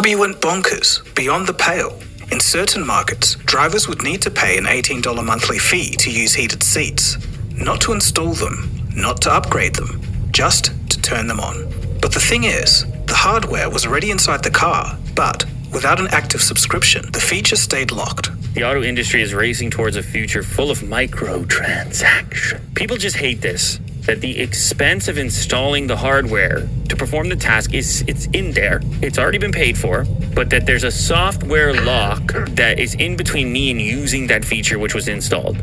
BMW went bonkers, beyond the pale. In certain markets, drivers would need to pay an $18 monthly fee to use heated seats. Not to install them, not to upgrade them, just to turn them on. But the thing is, the hardware was already inside the car, but without an active subscription, the feature stayed locked. The auto industry is racing towards a future full of microtransactions. People just hate this. That the expense of installing the hardware to perform the task it's in there. It's already been paid for, but that there's a software lock that is in between me and using that feature which was installed.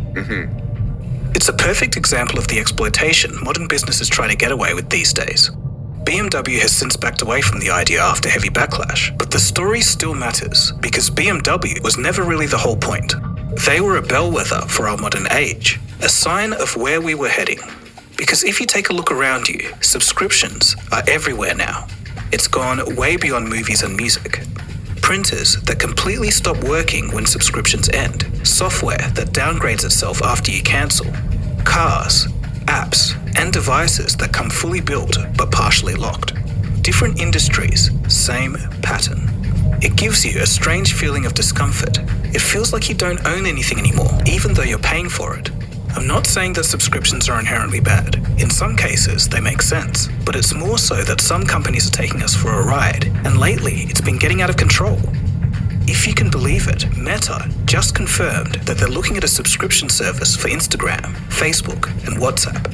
It's a perfect example of the exploitation modern businesses try to get away with these days. BMW has since backed away from the idea after heavy backlash, but the story still matters because BMW was never really the whole point. They were a bellwether for our modern age, a sign of where we were heading. Because if you take a look around you, subscriptions are everywhere now. It's gone way beyond movies and music. Printers that completely stop working when subscriptions end. Software that downgrades itself after you cancel. Cars, apps, and devices that come fully built but partially locked. Different industries, same pattern. It gives you a strange feeling of discomfort. It feels like you don't own anything anymore, even though you're paying for it. I'm not saying that subscriptions are inherently bad. In some cases, they make sense. But it's more so that some companies are taking us for a ride, and lately, it's been getting out of control. If you can believe it, Meta just confirmed that they're looking at a subscription service for Instagram, Facebook, and WhatsApp.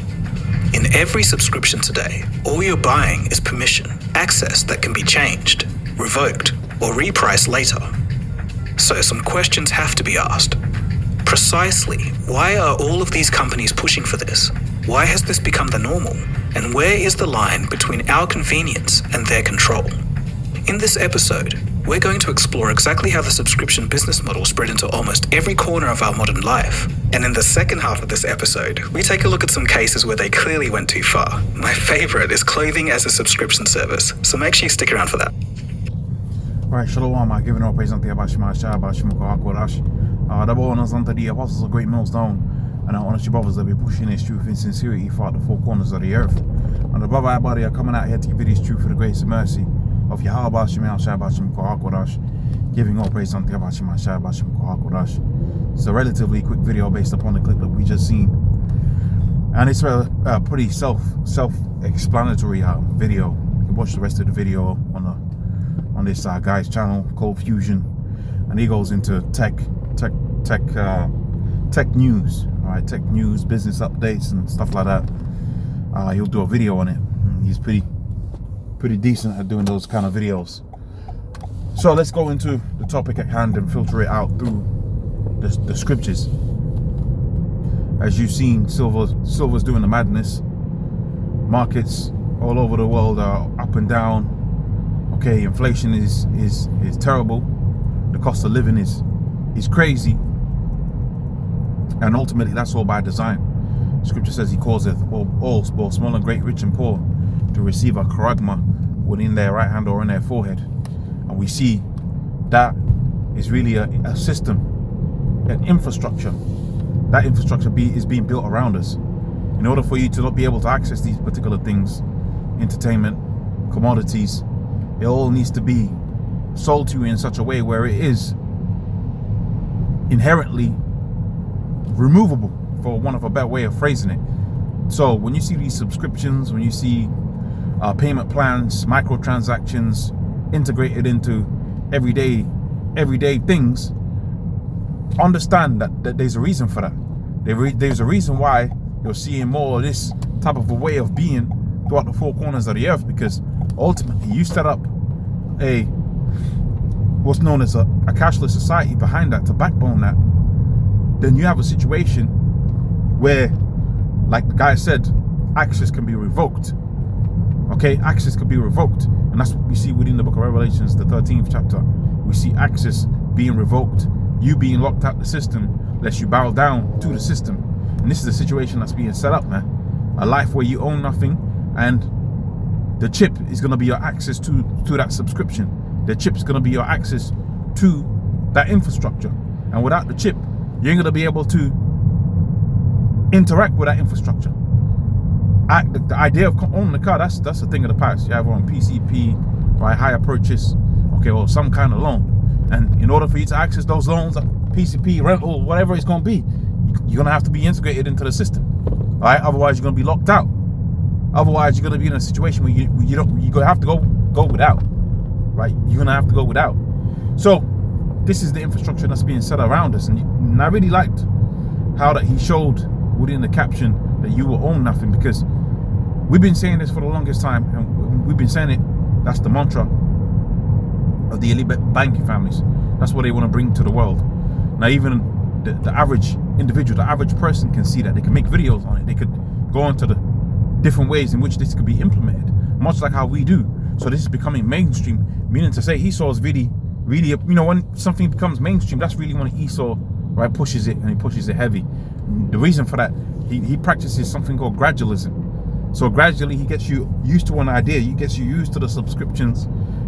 In every subscription today, all you're buying is permission, access that can be changed, revoked, or repriced later. So some questions have to be asked. Precisely, why are all of these companies pushing for this? Why has this become the normal? And where is the line between our convenience and their control? In this episode, we're going to explore exactly how the subscription business model spread into almost every corner of our modern life. And in the second half of this episode, we take a look at some cases where they clearly went too far. My favorite is clothing as a subscription service, so make sure you stick around for that. Right, shalom, I give it all praise unto Yahweh Shai. The bonus unto the apostles of great millstone, and I honor you brothers that be pushing this truth in sincerity throughout the four corners of the earth. And the brother and body are coming out here to give you this truth for the grace and mercy of Yahweh Shai, giving all praise unto Yahweh Shai. It's a relatively quick video based upon the clip that we just seen, and it's a pretty self-explanatory video. You can watch the rest of the video on this guy's channel called Fusion, and he goes into tech news, all right, tech news, business updates, and stuff like that. He'll do a video on it. He's pretty decent at doing those kind of videos. So let's go into the topic at hand and filter it out through the scriptures. As you've seen, silver's doing the madness. Markets all over the world are up and down. Okay, inflation is terrible. The cost of living is crazy, and ultimately that's all by design. Scripture says he causeth all, both small and great, rich and poor, to receive a charagma within their right hand or in their forehead. And we see that is really a system, an infrastructure. That infrastructure is being built around us. In order for you to not be able to access these particular things, entertainment, commodities, it all needs to be sold to you in such a way where it is inherently removable, for want of a better way of phrasing it. So when you see these subscriptions, when you see payment plans, microtransactions integrated into everyday things, understand that there's a reason for that. There's a reason why you're seeing more of this type of a way of being throughout the four corners of the earth, because ultimately you set up what's known as a cashless society behind that to backbone that. Then you have a situation where, like the guy said, access can be revoked. Okay, access can be revoked, and that's what we see within the book of Revelations, the 13th chapter. We see access being revoked, you being locked out the system, lest you bow down to the system. And this is the situation that's being set up, man. A life where you own nothing, and the chip is going to be your access to that subscription. The chip is going to be your access to that infrastructure. And without the chip, you ain't going to be able to interact with that infrastructure. The idea of owning the car, that's a thing of the past. You have on PCP, right, hire purchase. okay, or some kind of loan. And in order for you to access those loans, PCP, rental, whatever it's going to be, you're going to have to be integrated into the system, all right? Otherwise, you're going to be locked out. Otherwise, you're going to be in a situation where you're going to have to go without, right? You're going to have to go without. So this is the infrastructure that's being set around us. And I really liked how that he showed within the caption that you will own nothing, because we've been saying this for the longest time, and we've been saying it. That's the mantra of the elite banking families. That's what they want to bring to the world. Now, even the average individual, the average person can see that. They can make videos on it. They could go into the different ways in which this could be implemented, much like how we do. So this is becoming mainstream, meaning to say Esau's really, you know, when something becomes mainstream, that's really when Esau, right, pushes it, and he pushes it heavy. And the reason for that, he practices something called gradualism. So gradually he gets you used to an idea, he gets you used to the subscriptions,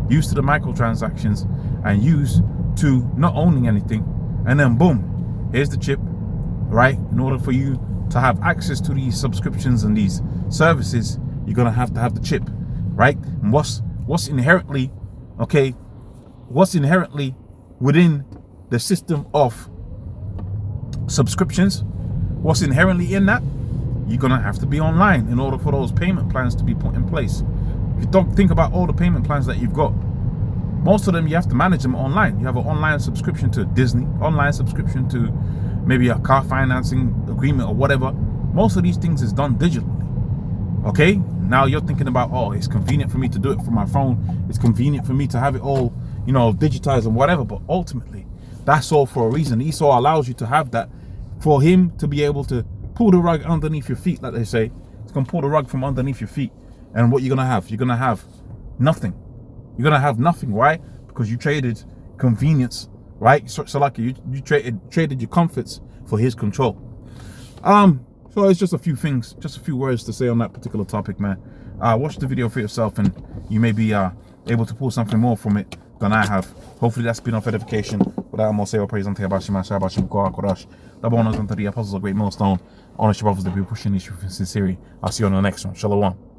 used to the microtransactions, and used to not owning anything. And then boom, here's the chip, right? In order for you to have access to these subscriptions and these services, you're gonna have to have the chip, right? And what's inherently, okay, what's inherently within the system of subscriptions, what's inherently in that, you're gonna have to be online in order for those payment plans to be put in place. If you don't think about all the payment plans that you've got, most of them you have to manage them online. You have an online subscription to Disney, online subscription to maybe a car financing agreement or whatever. Most of these things is done digitally. Okay, now you're thinking about, oh, it's convenient for me to do it from my phone, it's convenient for me to have it all, you know, digitized and whatever. But ultimately, that's all for a reason. Esau allows you to have that for him to be able to pull the rug underneath your feet, like they say. It's gonna pull the rug from underneath your feet. And what you're gonna have? You're gonna have nothing. You're gonna have nothing. Why? Because you traded convenience, right? So like you traded your comforts for his control. So it's just a few things, just a few words to say on that particular topic, man. Watch the video for yourself, and you may be able to pull something more from it than I have. Hopefully that's been of edification. Without more say or praise unto Yabashim, Shabashim, Korash. The bonus unto the apostles of great millstone. Honest your brothers that be pushing this truth in sincerity. I'll see you on the next one. Shalom.